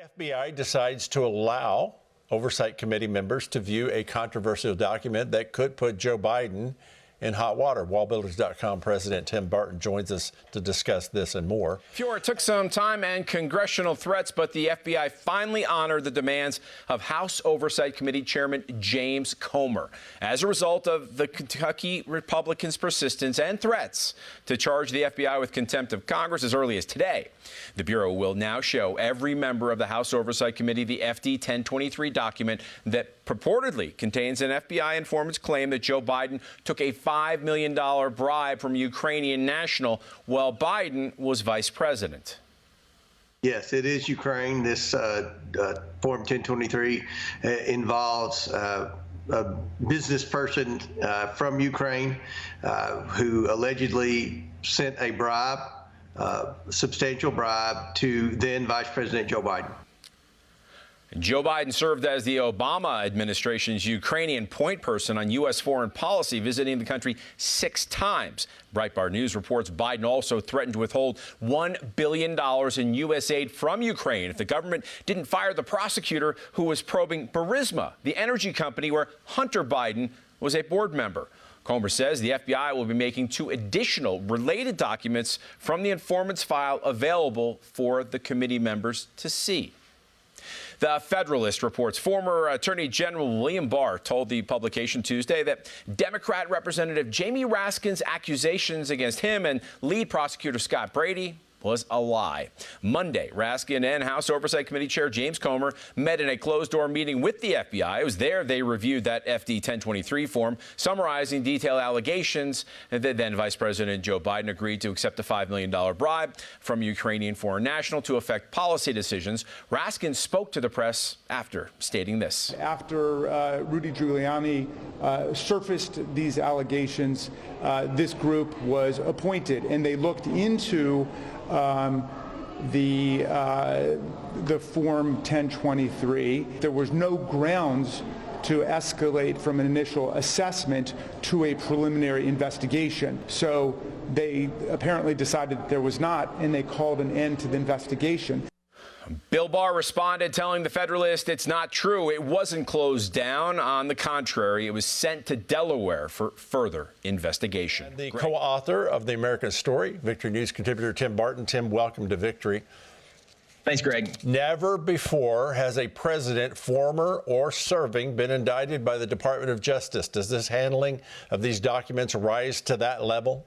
FBI decides to allow Oversight Committee members to view a controversial document that could put Joe Biden in hot water. Wallbuilders.com President Tim Barton joins us to discuss this and more. Sure, it took some time and congressional threats, but the FBI finally honored the demands of House Oversight Committee Chairman James Comer. As a result of the Kentucky Republicans' persistence and threats to charge the FBI with contempt of Congress as early as today, the Bureau will now show every member of the House Oversight Committee the FD 1023 document that purportedly contains an FBI informant's claim that Joe Biden took a $5 million bribe from a Ukrainian national while Biden was vice president. Yes, it is Ukraine. This Form 1023 involves a business person from Ukraine who allegedly sent a bribe, substantial bribe, to then Vice President Joe Biden. Joe Biden served as the Obama administration's Ukrainian point person on U.S. foreign policy, visiting the country 6 times. Breitbart News reports Biden also threatened to withhold $1 billion in U.S. aid from Ukraine if the government didn't fire the prosecutor who was probing Burisma, the energy company where Hunter Biden was a board member. Comer says the FBI will be making 2 additional related documents from the informant's file available for the committee members to see. The Federalist reports former Attorney General William Barr told the publication Tuesday that Democrat Representative Jamie Raskin's accusations against him and lead prosecutor Scott Brady was a lie. Monday, Raskin and House Oversight Committee Chair James Comer met in a closed-door meeting with the FBI. It was there they reviewed that FD 1023 form, summarizing detailed allegations. And then Vice President Joe Biden agreed to accept a $5 million bribe from a Ukrainian foreign national to affect policy decisions. Raskin spoke to the press after stating this. After Rudy Giuliani surfaced these allegations, this group was appointed, and they looked into the Form 1023. There was no grounds to escalate from an initial assessment to a preliminary investigation. So they apparently decided that there was not, and they called an end to the investigation. Bill Barr responded, telling the Federalist it's not true. It wasn't closed down. On the contrary, it was sent to Delaware for further investigation. And the co-author of The American Story, Victory News contributor Tim Barton. Tim, welcome to Victory. Thanks, Greg. Never before has a president, former or serving, been indicted by the Department of Justice. Does this handling of these documents rise to that level?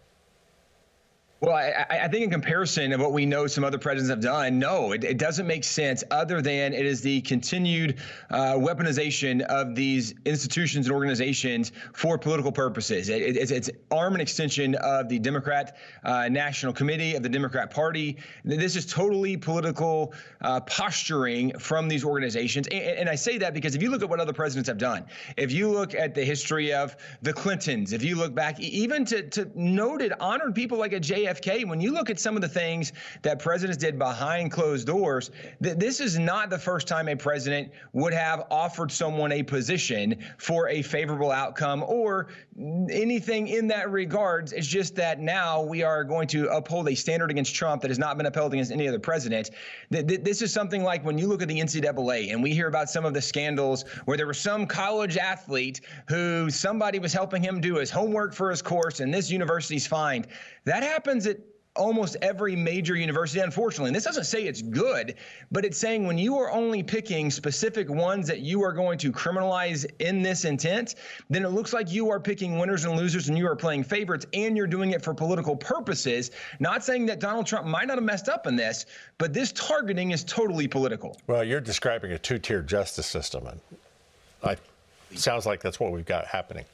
Well, I think in comparison of what we know some other presidents have done, no, it doesn't make sense, other than it is the continued weaponization of these institutions and organizations for political purposes. It's arm and extension of the Democrat National Committee, of the Democrat Party. This is totally political posturing from these organizations. And I say that because if you look at what other presidents have done, if you look at the history of the Clintons, if you look back even to noted, honored people like a JFK, when you look at some of the things that presidents did behind closed doors, this is not the first time a president would have offered someone a position for a favorable outcome or anything in that regards. It's just that now we are going to uphold a standard against Trump that has not been upheld against any other president. This is something like when you look at the NCAA and we hear about some of the scandals where there was some college athlete who somebody was helping him do his homework for his course and this university's fined. That happens at almost every major university, unfortunately. And this doesn't say it's good, but it's saying when you are only picking specific ones that you are going to criminalize in this intent, then it looks like you are picking winners and losers and you are playing favorites, and you're doing it for political purposes. Not saying that Donald Trump might not have messed up in this, but this targeting is totally political. Well, you're describing a 2-tier justice system, and sounds like that's what we've got happening.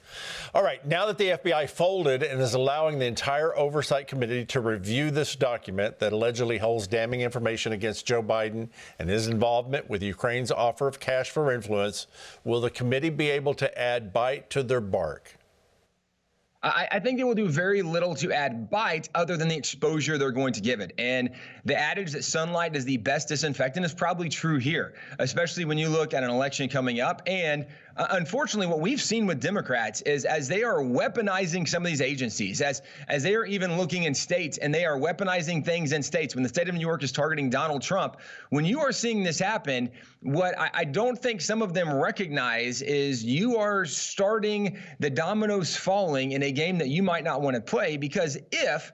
All right, now that the FBI folded and is allowing the entire Oversight Committee to review this document that allegedly holds damning information against Joe Biden and his involvement with Ukraine's offer of cash for influence, will the committee be able to add bite to their bark? I think they will do very little to add bite other than the exposure they're going to give it. And the adage that sunlight is the best disinfectant is probably true here, especially when you look at an election coming up. And unfortunately, what we've seen with Democrats is as they are weaponizing some of these agencies, as they are even looking in states and they are weaponizing things in states, when the state of New York is targeting Donald Trump, when you are seeing this happen, what I don't think some of them recognize is you are starting the dominoes falling in a game that you might not want to play, because if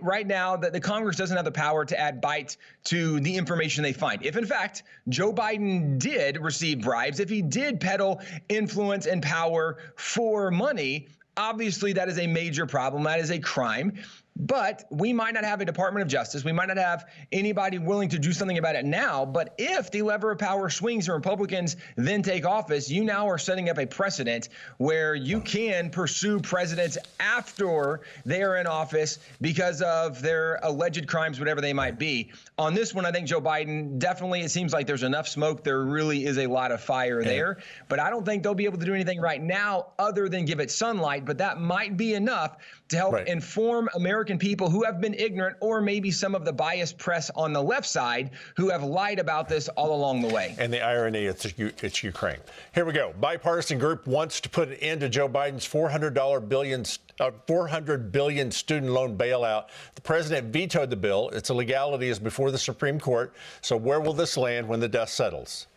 right now the Congress doesn't have the power to add bite to the information they find, if in fact Joe Biden did receive bribes, if he did peddle influence and power for money, obviously that is a major problem. That is a crime. But we might not have a Department of Justice. We might not have anybody willing to do something about it now. But if the lever of power swings and Republicans then take office, you now are setting up a precedent where you can pursue presidents after they are in office because of their alleged crimes, whatever they might be. On this one, I think Joe Biden, definitely, it seems like there's enough smoke. There really is a lot of fire there. But I don't think they'll be able to do anything right now other than give it sunlight. But that might be enough to help inform American people who have been ignorant, or maybe some of the biased press on the left side who have lied about this all along the way. And the irony, it's Ukraine. Here we go. Bipartisan group wants to put an end to Joe Biden's $400 billion student loan bailout. The president vetoed the bill. Its illegality is before the Supreme Court. So where will this land when the dust settles?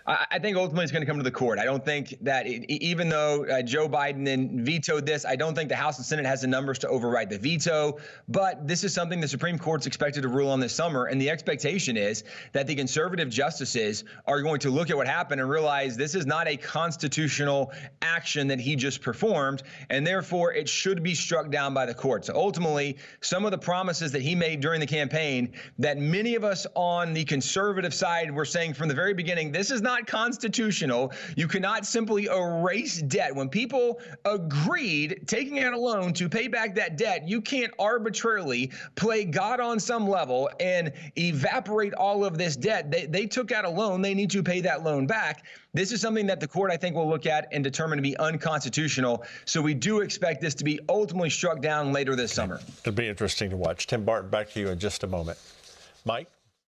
I think ultimately it's going to come to the court. I don't think that even though Joe Biden then vetoed this, I don't think the House and Senate has the numbers to override the veto. But this is something the Supreme Court's expected to rule on this summer. And the expectation is that the conservative justices are going to look at what happened and realize this is not a constitutional action that he just performed. And therefore, it should be struck down by the court. So ultimately, some of the promises that he made during the campaign that many of us on the conservative side were saying from the very beginning, this is not constitutional. You cannot simply erase debt. When people agreed taking out a loan to pay back that debt, you can't arbitrarily play God on some level and evaporate all of this debt. They took out a loan. They need to pay that loan back. This is something that the court, I think, will look at and determine to be unconstitutional. So we do expect this to be ultimately struck down later this summer. It'll be interesting to watch. Tim Barton, back to you in just a moment. Mike?